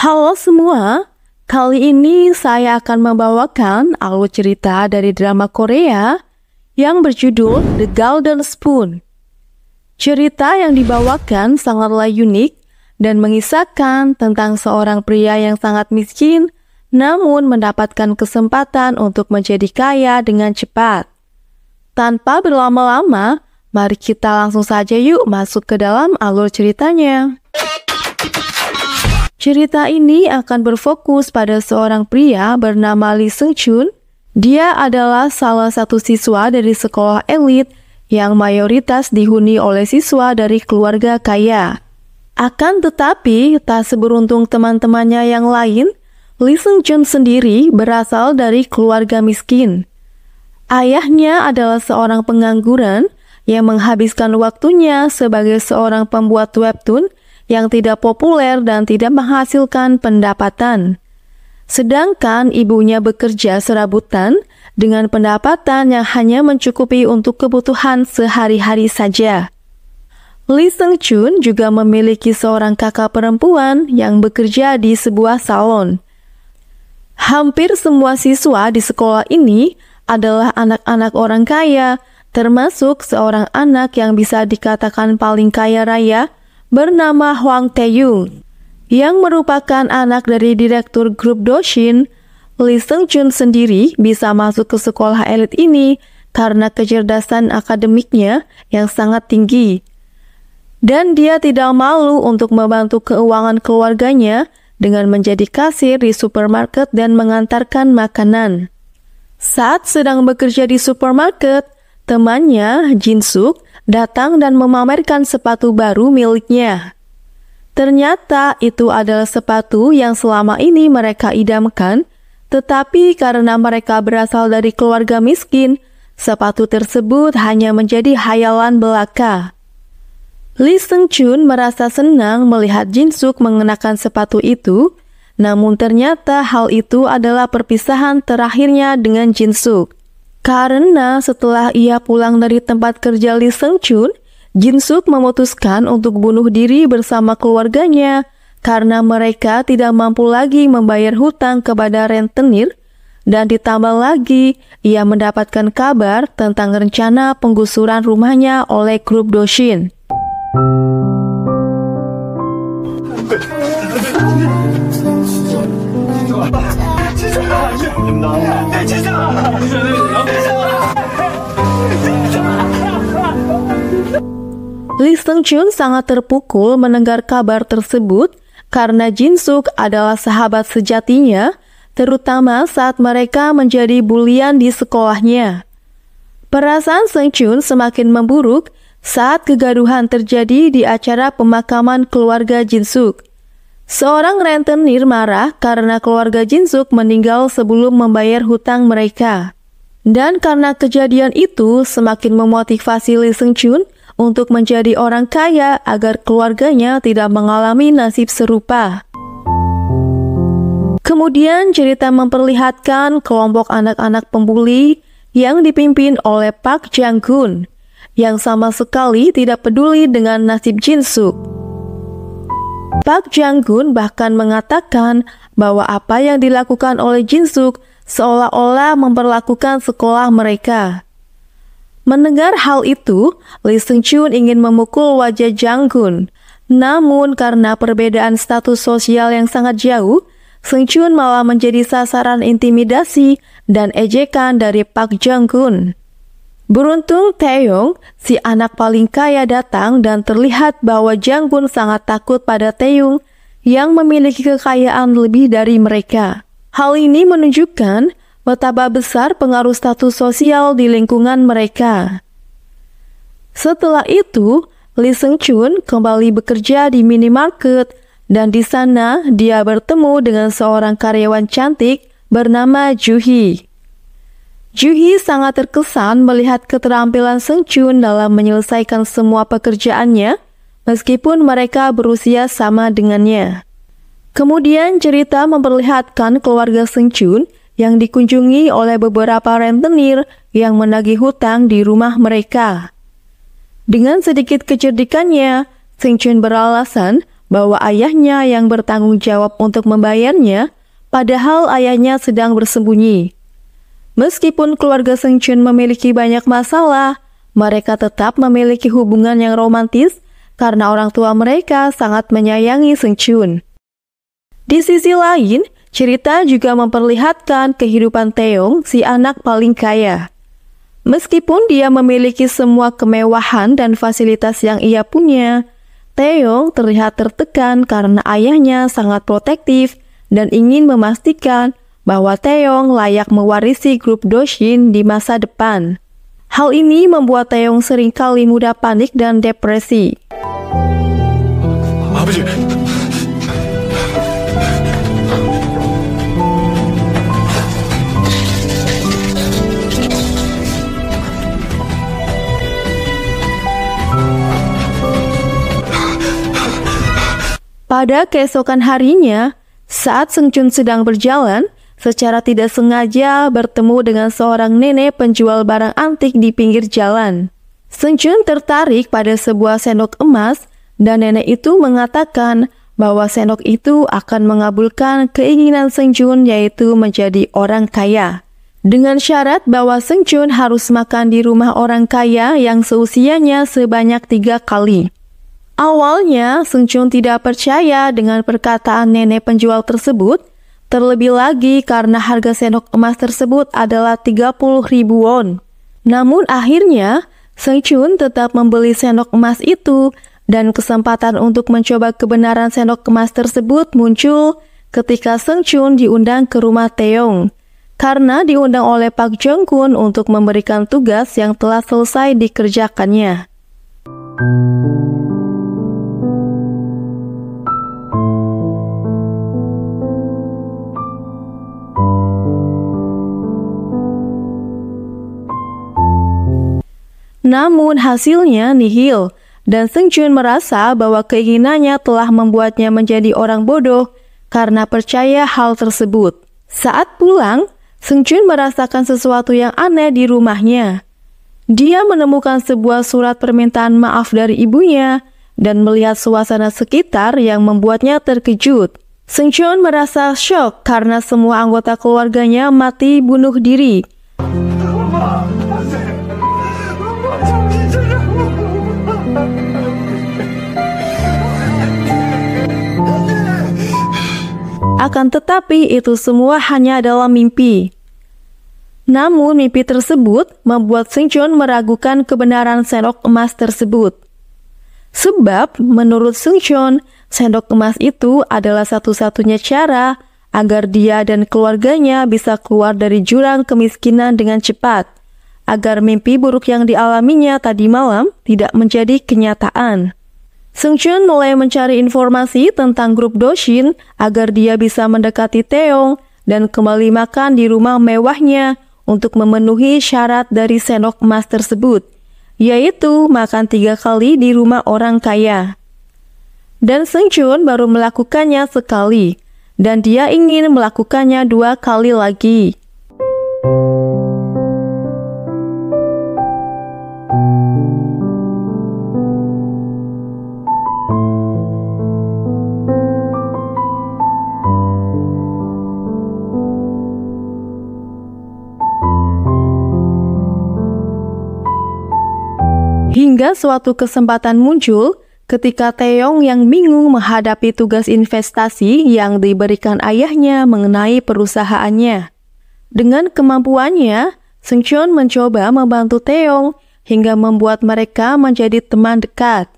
Halo semua, kali ini saya akan membawakan alur cerita dari drama Korea yang berjudul The Golden Spoon. Cerita yang dibawakan sangatlah unik dan mengisahkan tentang seorang pria yang sangat miskin namun mendapatkan kesempatan untuk menjadi kaya dengan cepat. Tanpa berlama-lama, mari kita langsung saja yuk masuk ke dalam alur ceritanya. Cerita ini akan berfokus pada seorang pria bernama Lee Seung-chun. Dia adalah salah satu siswa dari sekolah elit yang mayoritas dihuni oleh siswa dari keluarga kaya. Akan tetapi, tak seberuntung teman-temannya yang lain, Lee Seung-chun sendiri berasal dari keluarga miskin. Ayahnya adalah seorang pengangguran yang menghabiskan waktunya sebagai seorang pembuat webtoon yang tidak populer dan tidak menghasilkan pendapatan. Sedangkan ibunya bekerja serabutan dengan pendapatan yang hanya mencukupi untuk kebutuhan sehari-hari saja. Lee Seung-chun juga memiliki seorang kakak perempuan yang bekerja di sebuah salon. Hampir semua siswa di sekolah ini adalah anak-anak orang kaya, termasuk seorang anak yang bisa dikatakan paling kaya raya, bernama Hwang Tae-young, yang merupakan anak dari direktur grup Doshin. Lee Seung-chun sendiri bisa masuk ke sekolah elit ini karena kecerdasan akademiknya yang sangat tinggi. Dan dia tidak malu untuk membantu keuangan keluarganya dengan menjadi kasir di supermarket dan mengantarkan makanan. Saat sedang bekerja di supermarket, temannya, Jin-suk, datang dan memamerkan sepatu baru miliknya. Ternyata itu adalah sepatu yang selama ini mereka idamkan, tetapi karena mereka berasal dari keluarga miskin, sepatu tersebut hanya menjadi hayalan belaka. Lee Seung-chun merasa senang melihat Jin-suk mengenakan sepatu itu, namun ternyata hal itu adalah perpisahan terakhirnya dengan Jin-suk. Karena setelah ia pulang dari tempat kerja Lee Seung-chun, Jin-suk memutuskan untuk bunuh diri bersama keluarganya karena mereka tidak mampu lagi membayar hutang kepada rentenir, dan ditambah lagi ia mendapatkan kabar tentang rencana penggusuran rumahnya oleh grup Doshin. Lee Seung-chun sangat terpukul mendengar kabar tersebut karena Jin-suk adalah sahabat sejatinya, terutama saat mereka menjadi bulian di sekolahnya. Perasaan Seung-chun semakin memburuk saat kegaduhan terjadi di acara pemakaman keluarga Jin-suk. Seorang rentenir marah karena keluarga Jin-suk meninggal sebelum membayar hutang mereka. Dan karena kejadian itu semakin memotivasi Lee Seung-chun untuk menjadi orang kaya agar keluarganya tidak mengalami nasib serupa. Kemudian cerita memperlihatkan kelompok anak-anak pembuli yang dipimpin oleh Park Jang-gun yang sama sekali tidak peduli dengan nasib Jin-suk. Park Jang-gun bahkan mengatakan bahwa apa yang dilakukan oleh Jin-suk seolah-olah memperlakukan sekolah mereka. Mendengar hal itu, Lee Seung-chun ingin memukul wajah Jang-gun. Namun karena perbedaan status sosial yang sangat jauh, Seung-chun malah menjadi sasaran intimidasi dan ejekan dari Park Jang-gun. Beruntung Tae-young, si anak paling kaya datang dan terlihat bahwa Jang-gun sangat takut pada Tae-young yang memiliki kekayaan lebih dari mereka. Hal ini menunjukkan betapa besar pengaruh status sosial di lingkungan mereka. Setelah itu, Lee Seung-chun kembali bekerja di minimarket dan di sana dia bertemu dengan seorang karyawan cantik bernama Ju-hee. Ju-hee sangat terkesan melihat keterampilan Seung-chun dalam menyelesaikan semua pekerjaannya, meskipun mereka berusia sama dengannya. Kemudian cerita memperlihatkan keluarga Seung-chun yang dikunjungi oleh beberapa rentenir yang menagih hutang di rumah mereka. Dengan sedikit kecerdikannya, Seung-chun beralasan bahwa ayahnya yang bertanggung jawab untuk membayarnya, padahal ayahnya sedang bersembunyi. Meskipun keluarga Seungchun memiliki banyak masalah, mereka tetap memiliki hubungan yang romantis karena orang tua mereka sangat menyayangi Seungchun. Di sisi lain, cerita juga memperlihatkan kehidupan Taeyong, si anak paling kaya. Meskipun dia memiliki semua kemewahan dan fasilitas yang ia punya, Taeyong terlihat tertekan karena ayahnya sangat protektif dan ingin memastikan bahwa Taeyong layak mewarisi grup Doshin di masa depan. Hal ini membuat Taeyong seringkali mudah panik dan depresi. 아버지, Pada keesokan harinya, saat Seungchun sedang berjalan, secara tidak sengaja bertemu dengan seorang nenek penjual barang antik di pinggir jalan. Seungchun tertarik pada sebuah sendok emas dan nenek itu mengatakan bahwa sendok itu akan mengabulkan keinginan Seungchun, yaitu menjadi orang kaya. Dengan syarat bahwa Seungchun harus makan di rumah orang kaya yang seusianya sebanyak 3 kali. Awalnya, Seungchun tidak percaya dengan perkataan nenek penjual tersebut, terlebih lagi karena harga sendok emas tersebut adalah 30.000 won. Namun akhirnya, Seungchun tetap membeli sendok emas itu dan kesempatan untuk mencoba kebenaran sendok emas tersebut muncul ketika Seungchun diundang ke rumah Taeyong. Karena diundang oleh Park Jong-kun untuk memberikan tugas yang telah selesai dikerjakannya. Namun hasilnya nihil, dan Seungchun merasa bahwa keinginannya telah membuatnya menjadi orang bodoh karena percaya hal tersebut. Saat pulang, Seungchun merasakan sesuatu yang aneh di rumahnya. Dia menemukan sebuah surat permintaan maaf dari ibunya dan melihat suasana sekitar yang membuatnya terkejut. Seungchun merasa syok karena semua anggota keluarganya mati bunuh diri. Akan tetapi itu semua hanya adalah mimpi. Namun mimpi tersebut membuat Seungchun meragukan kebenaran sendok emas tersebut. Sebab menurut Seungchun, sendok emas itu adalah satu-satunya cara agar dia dan keluarganya bisa keluar dari jurang kemiskinan dengan cepat, agar mimpi buruk yang dialaminya tadi malam tidak menjadi kenyataan. Seungchun mulai mencari informasi tentang grup Doshin agar dia bisa mendekati Taeyong dan kembali makan di rumah mewahnya untuk memenuhi syarat dari sendok emas tersebut, yaitu makan 3 kali di rumah orang kaya. Dan Seungchun baru melakukannya sekali, dan dia ingin melakukannya 2 kali lagi. Hingga suatu kesempatan muncul ketika Taeyong yang bingung menghadapi tugas investasi yang diberikan ayahnya mengenai perusahaannya. Dengan kemampuannya, Seungchun mencoba membantu Taeyong hingga membuat mereka menjadi teman dekat.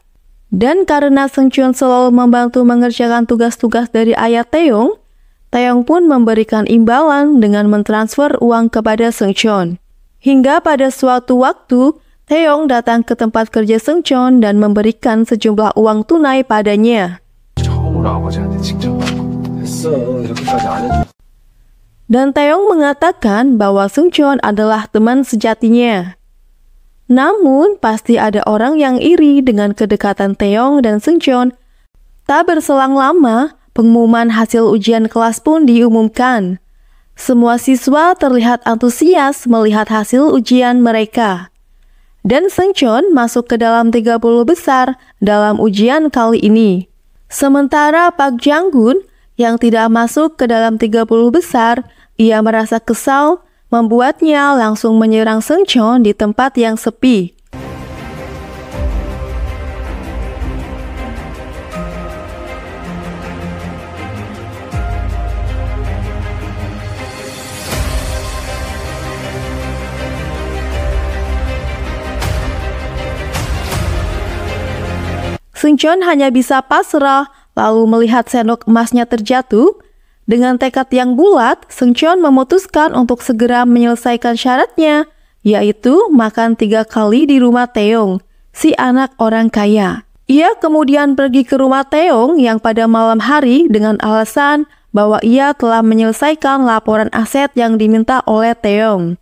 Dan karena Seungchun selalu membantu mengerjakan tugas-tugas dari ayah Taeyong, Taeyong pun memberikan imbalan dengan mentransfer uang kepada Seungchun. Hingga pada suatu waktu, Taeyong datang ke tempat kerja Seungchun dan memberikan sejumlah uang tunai padanya. Dan Taeyong mengatakan bahwa Seungchun adalah teman sejatinya. Namun, pasti ada orang yang iri dengan kedekatan Taeyong dan Seungchun. Tak berselang lama, pengumuman hasil ujian kelas pun diumumkan. Semua siswa terlihat antusias melihat hasil ujian mereka. Dan Seungchun masuk ke dalam 30 besar dalam ujian kali ini. Sementara Park Jang-gun yang tidak masuk ke dalam 30 besar, ia merasa kesal, membuatnya langsung menyerang Seungcheon di tempat yang sepi. Seungcheon hanya bisa pasrah, lalu melihat sendok emasnya terjatuh. Dengan tekad yang bulat, Seungcheon memutuskan untuk segera menyelesaikan syaratnya, yaitu makan 3 kali di rumah Taeyong, si anak orang kaya. Ia kemudian pergi ke rumah Taeyong yang pada malam hari dengan alasan bahwa ia telah menyelesaikan laporan aset yang diminta oleh Taeyong.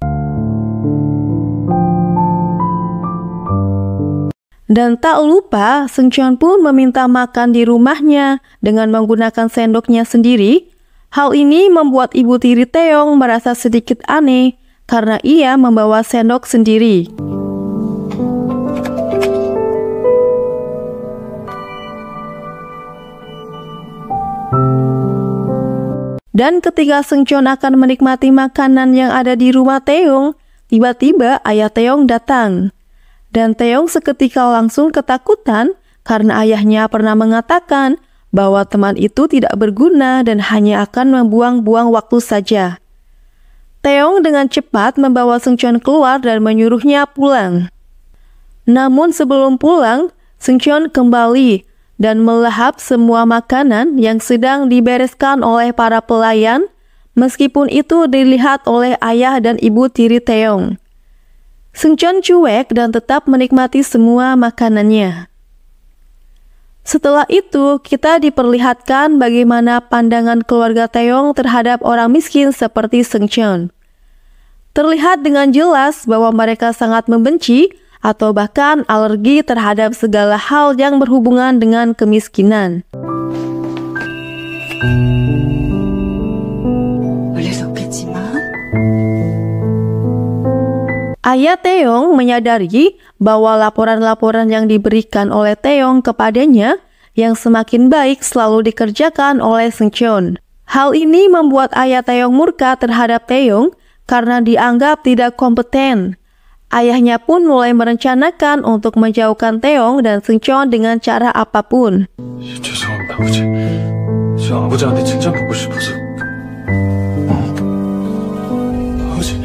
Dan tak lupa, Seungcheon pun meminta makan di rumahnya dengan menggunakan sendoknya sendiri. Hal ini membuat ibu tiri Taeyong merasa sedikit aneh karena ia membawa sendok sendiri. Dan ketika Seungcheon akan menikmati makanan yang ada di rumah Taeyong, tiba-tiba ayah Taeyong datang. Dan Taeyong seketika langsung ketakutan karena ayahnya pernah mengatakan bahwa teman itu tidak berguna dan hanya akan membuang-buang waktu saja. Taeyong dengan cepat membawa Seungcheon keluar dan menyuruhnya pulang. Namun sebelum pulang, Seungcheon kembali dan melahap semua makanan yang sedang dibereskan oleh para pelayan, meskipun itu dilihat oleh ayah dan ibu tiri Taeyong. Seungcheon cuek dan tetap menikmati semua makanannya. Setelah itu, kita diperlihatkan bagaimana pandangan keluarga Taeyong terhadap orang miskin seperti Seungcheon. Terlihat dengan jelas bahwa mereka sangat membenci atau bahkan alergi terhadap segala hal yang berhubungan dengan kemiskinan. Ayah Taeyong menyadari bahwa laporan-laporan yang diberikan oleh Taeyong kepadanya yang semakin baik selalu dikerjakan oleh Seungcheon. Hal ini membuat ayah Taeyong murka terhadap Taeyong karena dianggap tidak kompeten. Ayahnya pun mulai merencanakan untuk menjauhkan Taeyong dan Seungcheon dengan cara apapun. 죄송합니다, 아버지. 저 아버지한테 칭찬 받고 싶어서. 아버지.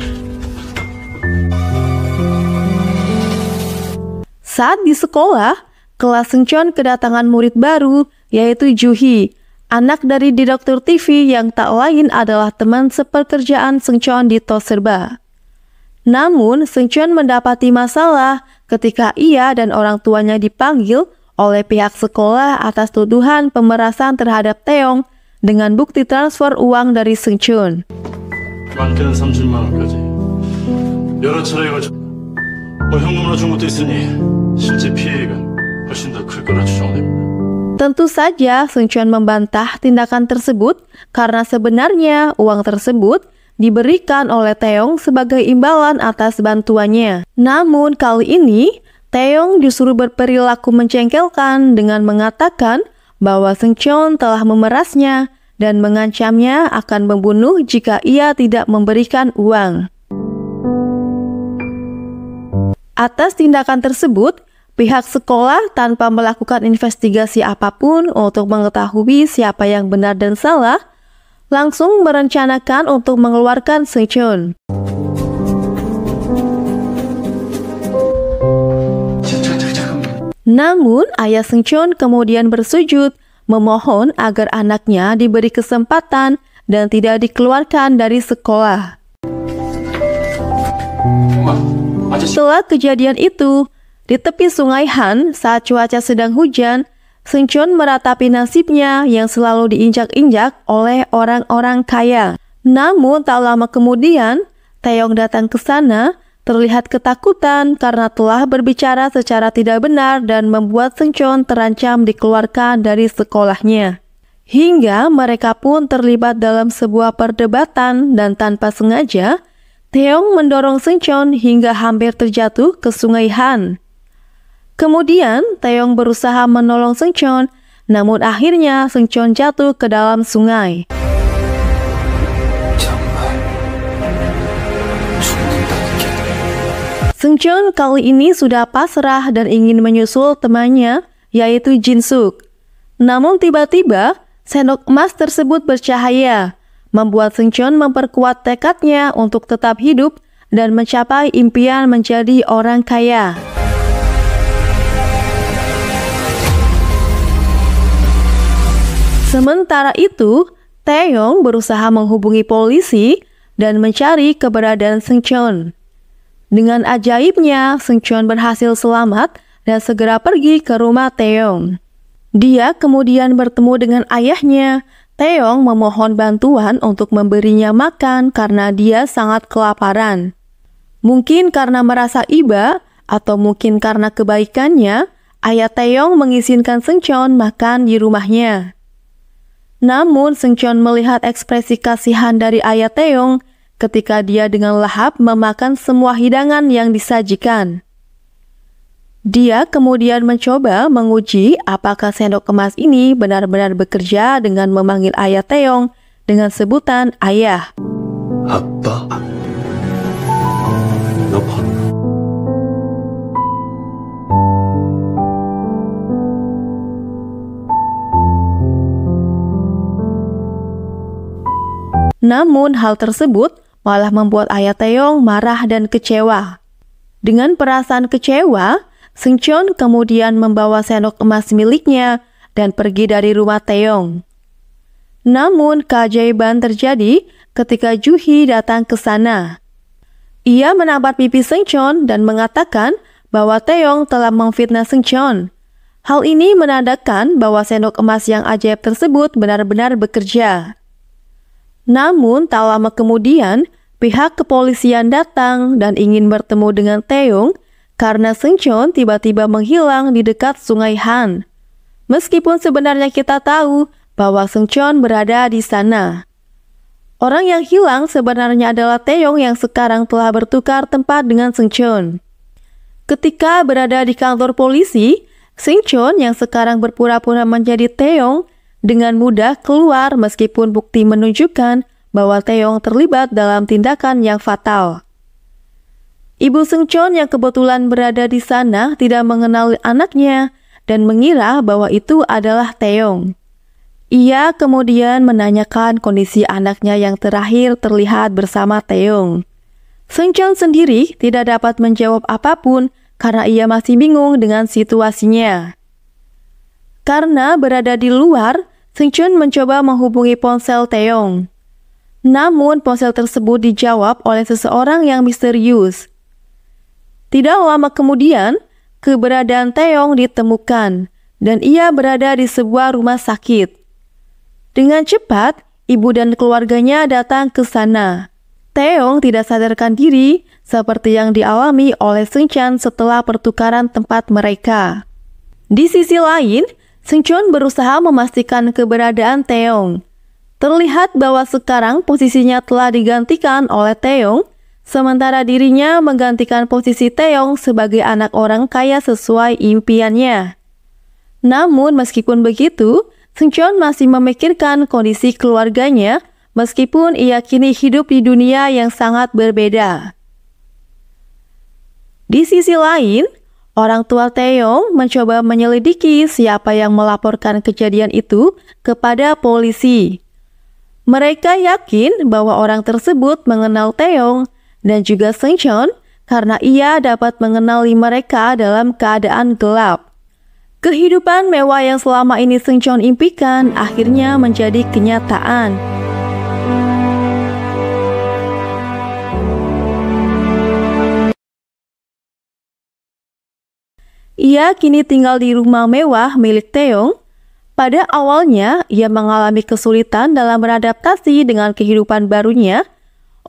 Saat di sekolah, kelas Seungcheon kedatangan murid baru, yaitu Juhi, anak dari direktur TV yang tak lain adalah teman sepekerjaan Seungcheon di Toserba. Namun, Seungcheon mendapati masalah ketika ia dan orang tuanya dipanggil oleh pihak sekolah atas tuduhan pemerasan terhadap Taeyong dengan bukti transfer uang dari Seungcheon. 많게는 30만 원까지 여러 차례에 걸쳐 현금으로 준 것도 있으니 실제 피해가 훨씬 더 클 거라 추정됩니다. Tentu saja Seungcheon membantah tindakan tersebut karena sebenarnya uang tersebut diberikan oleh Taeyong sebagai imbalan atas bantuannya. Namun kali ini Taeyong justru berperilaku mencengkelkan dengan mengatakan bahwa Seungcheon telah memerasnya dan mengancamnya akan membunuh jika ia tidak memberikan uang. Atas tindakan tersebut, pihak sekolah tanpa melakukan investigasi apapun untuk mengetahui siapa yang benar dan salah, langsung merencanakan untuk mengeluarkan Seungcheon. Namun, ayah Seungcheon kemudian bersujud, memohon agar anaknya diberi kesempatan dan tidak dikeluarkan dari sekolah. Setelah kejadian itu, di tepi sungai Han saat cuaca sedang hujan, Seungcheon meratapi nasibnya yang selalu diinjak-injak oleh orang-orang kaya. Namun tak lama kemudian, Taeyong datang ke sana, terlihat ketakutan karena telah berbicara secara tidak benar dan membuat Seungcheon terancam dikeluarkan dari sekolahnya. Hingga mereka pun terlibat dalam sebuah perdebatan dan tanpa sengaja, Taeyong mendorong Seungcheon hingga hampir terjatuh ke sungai Han. Kemudian, Taeyong berusaha menolong Seungcheon Namun akhirnya Seungcheon jatuh ke dalam sungai. Seungcheon kali ini sudah pasrah dan ingin menyusul temannya, yaitu Jin-suk. Namun tiba-tiba, sendok emas tersebut bercahaya, membuat Seungcheon memperkuat tekadnya untuk tetap hidup dan mencapai impian menjadi orang kaya. Sementara itu, Taeyong berusaha menghubungi polisi dan mencari keberadaan Seungcheon. Dengan ajaibnya, Seungcheon berhasil selamat dan segera pergi ke rumah Taeyong. Dia kemudian bertemu dengan ayahnya. Taeyong memohon bantuan untuk memberinya makan karena dia sangat kelaparan. Mungkin karena merasa iba atau mungkin karena kebaikannya, ayah Taeyong mengizinkan Seungcheon makan di rumahnya. Namun Seungcheon melihat ekspresi kasihan dari ayah Taeyong ketika dia dengan lahap memakan semua hidangan yang disajikan. Dia kemudian mencoba menguji apakah sendok emas ini benar-benar bekerja dengan memanggil ayah Taeyong dengan sebutan ayah. 아빠, 너 봐. Namun hal tersebut malah membuat ayah Taeyong marah dan kecewa. Dengan perasaan kecewa, Seungcheon kemudian membawa sendok emas miliknya dan pergi dari rumah Taeyong. Namun keajaiban terjadi ketika Ju-hee datang ke sana. Ia menampar pipi Seungcheon dan mengatakan bahwa Taeyong telah memfitnah Seungcheon. Hal ini menandakan bahwa sendok emas yang ajaib tersebut benar-benar bekerja. Namun tak lama kemudian, pihak kepolisian datang dan ingin bertemu dengan Taeyong karena Seungcheon tiba-tiba menghilang di dekat Sungai Han. Meskipun sebenarnya kita tahu bahwa Seungcheon berada di sana. Orang yang hilang sebenarnya adalah Taeyong yang sekarang telah bertukar tempat dengan Seungcheon. Ketika berada di kantor polisi, Seungcheon yang sekarang berpura-pura menjadi Taeyong dengan mudah keluar meskipun bukti menunjukkan bahwa Taeyong terlibat dalam tindakan yang fatal. Ibu Seungcheon yang kebetulan berada di sana tidak mengenal anaknya dan mengira bahwa itu adalah Taeyong. Ia kemudian menanyakan kondisi anaknya yang terakhir terlihat bersama Taeyong. Seungcheon sendiri tidak dapat menjawab apapun karena ia masih bingung dengan situasinya. Karena berada di luar, Seungcheon mencoba menghubungi ponsel Taeyong. Namun ponsel tersebut dijawab oleh seseorang yang misterius. Tidak lama kemudian, keberadaan Taeyong ditemukan dan ia berada di sebuah rumah sakit. Dengan cepat, ibu dan keluarganya datang ke sana. Taeyong tidak sadarkan diri seperti yang dialami oleh Seungcheon setelah pertukaran tempat mereka. Di sisi lain, Seungcheon berusaha memastikan keberadaan Taeyong. Terlihat bahwa sekarang posisinya telah digantikan oleh Taeyong, sementara dirinya menggantikan posisi Taeyong sebagai anak orang kaya sesuai impiannya. Namun meskipun begitu, Seungcheon masih memikirkan kondisi keluarganya meskipun ia kini hidup di dunia yang sangat berbeda. Di sisi lain, orang tua Taeyong mencoba menyelidiki siapa yang melaporkan kejadian itu kepada polisi. Mereka yakin bahwa orang tersebut mengenal Taeyong dan juga Seungcheon karena ia dapat mengenali mereka dalam keadaan gelap. Kehidupan mewah yang selama ini Seungcheon impikan akhirnya menjadi kenyataan. Ia kini tinggal di rumah mewah milik Taeyong. Pada awalnya, ia mengalami kesulitan dalam beradaptasi dengan kehidupan barunya.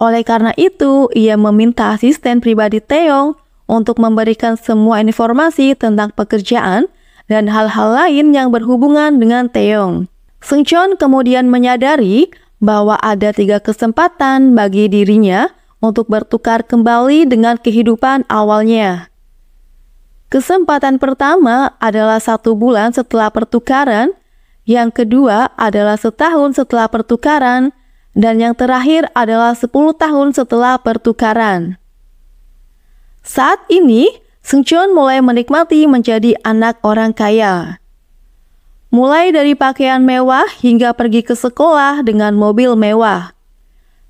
Oleh karena itu, ia meminta asisten pribadi Taeyong untuk memberikan semua informasi tentang pekerjaan dan hal-hal lain yang berhubungan dengan Taeyong. Seungcheon kemudian menyadari bahwa ada 3 kesempatan bagi dirinya untuk bertukar kembali dengan kehidupan awalnya. Kesempatan pertama adalah 1 bulan setelah pertukaran, yang kedua adalah setahun setelah pertukaran, dan yang terakhir adalah 10 tahun setelah pertukaran. Saat ini, Seungcheon mulai menikmati menjadi anak orang kaya. Mulai dari pakaian mewah hingga pergi ke sekolah dengan mobil mewah.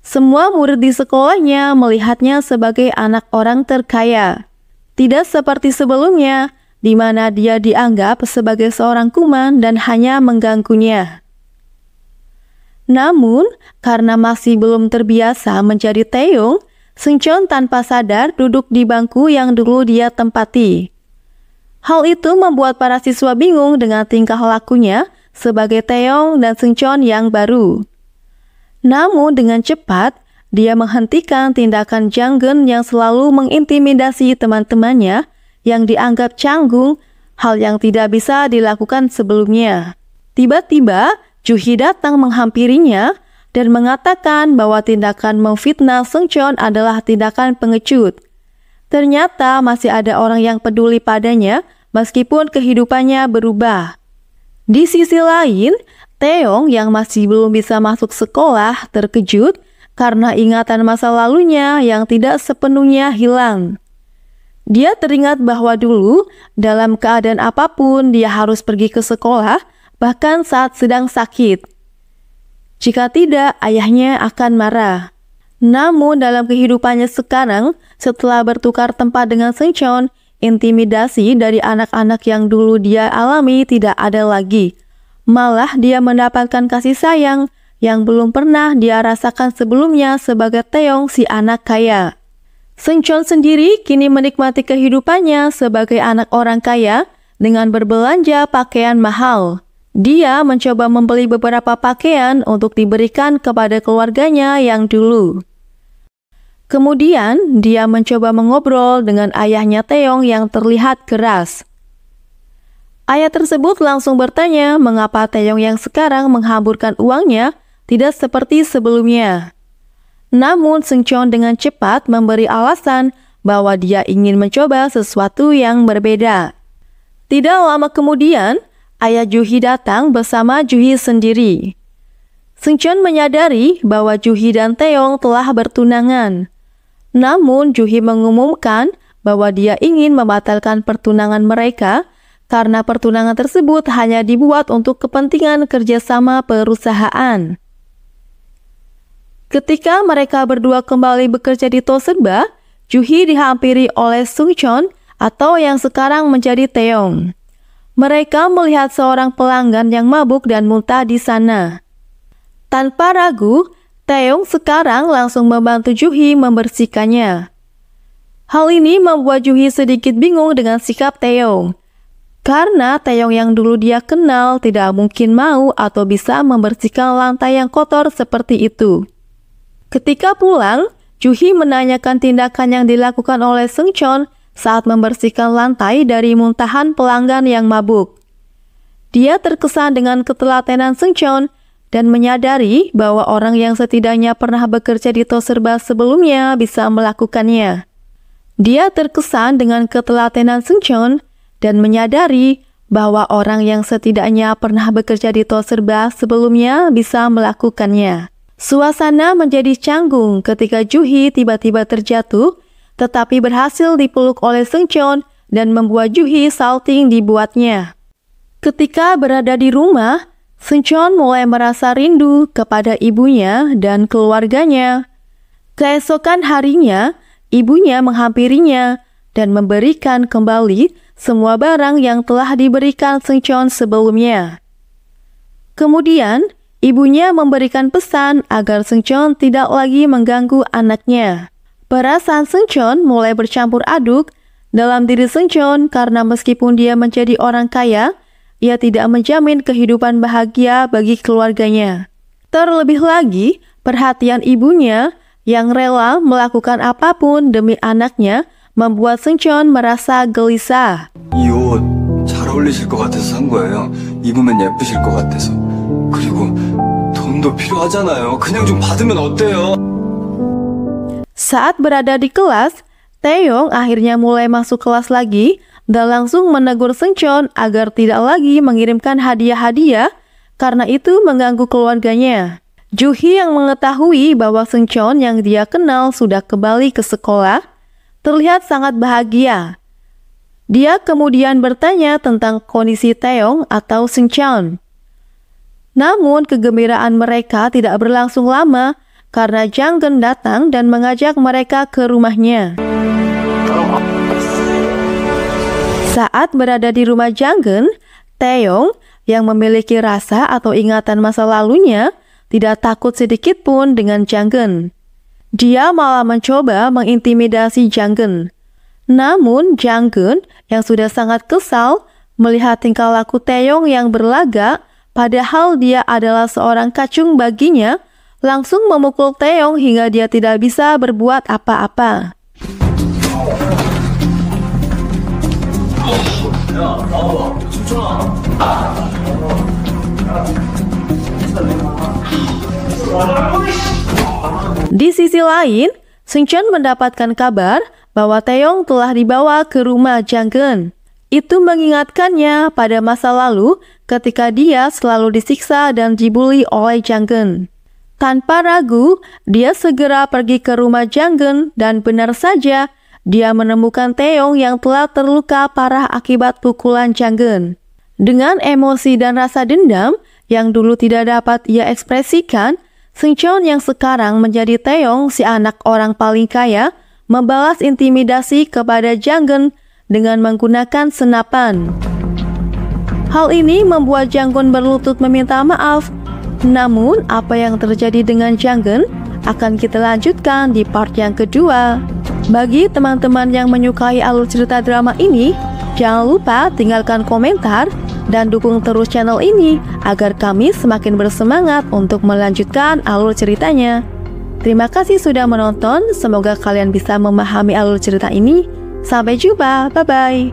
Semua murid di sekolahnya melihatnya sebagai anak orang terkaya. Tidak seperti sebelumnya, di mana dia dianggap sebagai seorang kuman dan hanya mengganggunya. Namun, karena masih belum terbiasa menjadi Taeyong, Seungcheon tanpa sadar duduk di bangku yang dulu dia tempati. Hal itu membuat para siswa bingung dengan tingkah lakunya sebagai Taeyong dan Seungcheon yang baru. Namun dengan cepat, dia menghentikan tindakan Janggeun yang selalu mengintimidasi teman-temannya yang dianggap canggung, hal yang tidak bisa dilakukan sebelumnya. Tiba-tiba, Juhi datang menghampirinya dan mengatakan bahwa tindakan memfitnah Seungcheon adalah tindakan pengecut. Ternyata masih ada orang yang peduli padanya meskipun kehidupannya berubah. Di sisi lain, Taeyong yang masih belum bisa masuk sekolah terkejut karena ingatan masa lalunya yang tidak sepenuhnya hilang. Dia teringat bahwa dulu, dalam keadaan apapun dia harus pergi ke sekolah, bahkan saat sedang sakit. Jika tidak, ayahnya akan marah. Namun dalam kehidupannya sekarang, setelah bertukar tempat dengan Seungcheon, intimidasi dari anak-anak yang dulu dia alami tidak ada lagi. Malah dia mendapatkan kasih sayang yang belum pernah dia rasakan sebelumnya sebagai Taeyong si anak kaya. Seungcheon sendiri kini menikmati kehidupannya sebagai anak orang kaya dengan berbelanja pakaian mahal. Dia mencoba membeli beberapa pakaian untuk diberikan kepada keluarganya yang dulu. Kemudian, dia mencoba mengobrol dengan ayahnya Taeyong yang terlihat keras. Ayah tersebut langsung bertanya mengapa Taeyong yang sekarang menghamburkan uangnya tidak seperti sebelumnya. Namun Seungcheon dengan cepat memberi alasan bahwa dia ingin mencoba sesuatu yang berbeda. Tidak lama kemudian, ayah Juhi datang bersama Juhi sendiri. Seungcheon menyadari bahwa Juhi dan Taeyong telah bertunangan. Namun Juhi mengumumkan bahwa dia ingin membatalkan pertunangan mereka karena pertunangan tersebut hanya dibuat untuk kepentingan kerjasama perusahaan. Ketika mereka berdua kembali bekerja di Toserba, Juhi dihampiri oleh Seungcheon atau yang sekarang menjadi Taeyong. Mereka melihat seorang pelanggan yang mabuk dan muntah di sana. Tanpa ragu, Taeyong sekarang langsung membantu Juhi membersihkannya. Hal ini membuat Juhi sedikit bingung dengan sikap Taeyong. Karena Taeyong yang dulu dia kenal tidak mungkin mau atau bisa membersihkan lantai yang kotor seperti itu. Ketika pulang, Juhi menanyakan tindakan yang dilakukan oleh Seungcheon saat membersihkan lantai dari muntahan pelanggan yang mabuk. Dia terkesan dengan ketelatenan Seungcheon dan menyadari bahwa orang yang setidaknya pernah bekerja di Toserba sebelumnya bisa melakukannya. Dia terkesan dengan ketelatenan Seungcheon dan menyadari bahwa orang yang setidaknya pernah bekerja di Toserba sebelumnya bisa melakukannya. Suasana menjadi canggung ketika Juhi tiba-tiba terjatuh, tetapi berhasil dipeluk oleh Seungcheon dan membuat Juhi salting dibuatnya. Ketika berada di rumah, Seungcheon mulai merasa rindu kepada ibunya dan keluarganya. Keesokan harinya, ibunya menghampirinya dan memberikan kembali semua barang yang telah diberikan Seungcheon sebelumnya. Kemudian, ibunya memberikan pesan agar Seungcheon tidak lagi mengganggu anaknya. Perasaan Seungcheon mulai bercampur aduk dalam diri Seungcheon karena meskipun dia menjadi orang kaya, ia tidak menjamin kehidupan bahagia bagi keluarganya. Terlebih lagi, perhatian ibunya yang rela melakukan apapun demi anaknya membuat Seungcheon merasa gelisah. 이 옷 잘 어울리실 것 같아서 산 거예요. 입으면 예쁘실 것 같아서. 그리고 돈도 필요하잖아요. 그냥 좀 받으면 어때요? Saat berada di kelas, Taeyong akhirnya mulai masuk kelas lagi dan langsung menegur Seungcheon agar tidak lagi mengirimkan hadiah-hadiah karena itu mengganggu keluarganya. Juhi yang mengetahui bahwa Seungcheon yang dia kenal sudah kembali ke sekolah, terlihat sangat bahagia. Dia kemudian bertanya tentang kondisi Taeyong atau Seungcheon. Namun kegembiraan mereka tidak berlangsung lama karena Jang-geun datang dan mengajak mereka ke rumahnya. Saat berada di rumah Jang-geun, Taeyong yang memiliki rasa atau ingatan masa lalunya tidak takut sedikit pun dengan Jang-geun. Dia malah mencoba mengintimidasi Jang-geun. Namun Jang-geun yang sudah sangat kesal melihat tingkah laku Taeyong yang berlagak padahal dia adalah seorang kacung baginya, langsung memukul Taeyong hingga dia tidak bisa berbuat apa-apa. Di sisi lain, Seungcheon mendapatkan kabar bahwa Taeyong telah dibawa ke rumah Jang-geun. Itu mengingatkannya pada masa lalu ketika dia selalu disiksa dan dibully oleh Jang-geun. Tanpa ragu, dia segera pergi ke rumah Jang-geun dan benar saja, dia menemukan Taeyong yang telah terluka parah akibat pukulan Jang-geun. Dengan emosi dan rasa dendam yang dulu tidak dapat ia ekspresikan, Seungcheon yang sekarang menjadi Taeyong si anak orang paling kaya membalas intimidasi kepada Jang-geun dengan menggunakan senapan. Hal ini membuat Jang-geun berlutut meminta maaf. Namun apa yang terjadi dengan Jang-geun akan kita lanjutkan di part yang kedua. Bagi teman-teman yang menyukai alur cerita drama ini, jangan lupa tinggalkan komentar dan dukung terus channel ini agar kami semakin bersemangat untuk melanjutkan alur ceritanya. Terima kasih sudah menonton, semoga kalian bisa memahami alur cerita ini. Sampai jumpa, bye-bye.